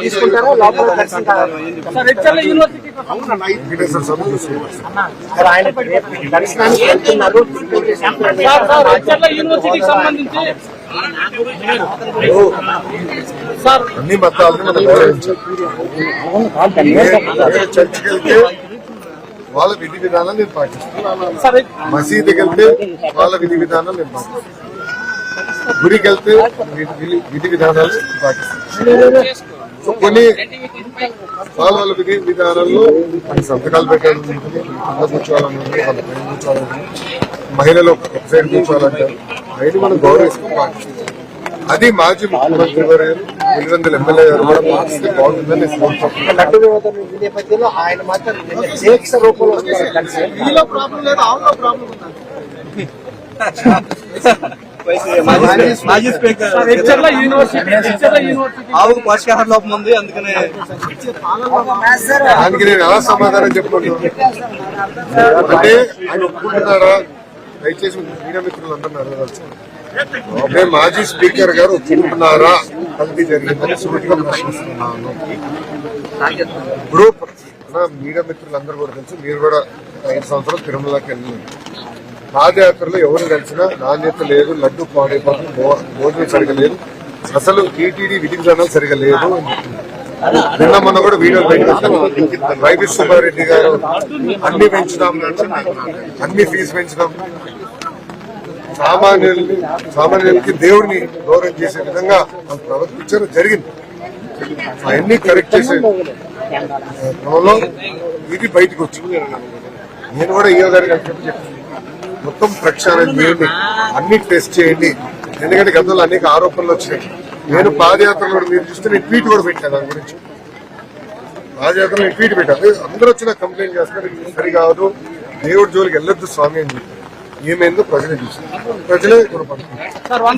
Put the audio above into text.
తీసుకుంటారా లోపల దర్శనానికి వెళ్తున్నారు. అన్ని మతాలను మనం గౌరవించాలి. చర్చికి వెళ్తే వాళ్ళ విధి విధానాలు నేను పాటిస్తాను. మసీదుకి వెళ్తే వాళ్ళ విధి విధానాలు నేను పాటిస్తాను. గుడికి వెళ్తే విధి విధానాలు పాటిస్తాను. కొన్ని వాళ్ళ విధి విధానాల్లో సంతకాలు పెట్టాలని ఉంటుంది, కింద కూర్చోవాలని ఉంటుంది, వాళ్ళ పైన కూర్చోవాలని, మహిళలు ఒక సైడ్ కూర్చోవాలంటారు. అవన్నీ మనం గౌరవిస్తూ పాటిస్తాం. అది మాజీ ముఖ్యమంత్రి గారు 800 ఎమ్మెల్యే గారు కూడా పాటిస్తే బాగుంటుందని లడ్డు వివాదం నేపథ్యంలో ఆయన మాత్రం దీక్ష రూపంలో మాజీ స్పీకర్ ఆవుకు పోషకాహార లోపం ఉంది, అందుకనే దానికి నేను ఎలా సమాధానం చెప్పుకుంటున్నాను అంటే ఆయన ఒప్పుకుంటున్నారా? దయచేసి మీడియా మిత్రులు అందరూ అడగవచ్చు. అదే మాజీ స్పీకర్ గారు ఒప్పుకుంటున్నారా కల్తీ జరిగిందని సూటిగా ప్రశ్నిస్తున్నాను. ఇప్పుడు మీడియా మిత్రులందరూ కూడా తెలుసు, మీరు కూడా 5 సంవత్సరాలు తిరుమలకి వెళ్ళినారు. పాదయాత్రలో ఎవరు కలిసినా నాణ్యత లేదు, లడ్డు పాడైపోతుంది, భోజనం సరిగా లేదు, అసలు టీటీడీ విధి విధానాలు సరిగా లేదు. నిన్న మొన్న కూడా వీడియోలు పెట్టారు. వైవి సుబ్బారెడ్డి గారు అన్ని పెంచుదాం, అన్ని ఫీజు పెంచుదాం, సామాన్యులకి దేవుడిని గౌరవం చేసే విధంగా ప్రవర్తించడం జరిగింది. అవన్నీ కరెక్ట్ చేసే క్రమంలో ఇది బయటకు వచ్చింది. నేను కూడా ఈయో గారికి చెప్పాను, మొత్తం ప్రక్షాళన చేయండి, అన్ని టెస్ట్ చేయండి. ఎందుకంటే గతంలో అనేక ఆరోపణలు వచ్చినాయి. నేను పాదయాత్రలో మీరు చూస్తే నేను ట్వీట్ కూడా పెట్టాను దాని గురించి. పాదయాత్రలో నేను ట్వీట్ పెట్టాను. అందరూ వచ్చి నాకు కంప్లైంట్ చేస్తారు, సరికాదు, దేవుడి జోలికి వెళ్ళొద్దు స్వామి అని చెప్పి. ఏమైందో ప్రజలే చూస్తారు, ప్రజలే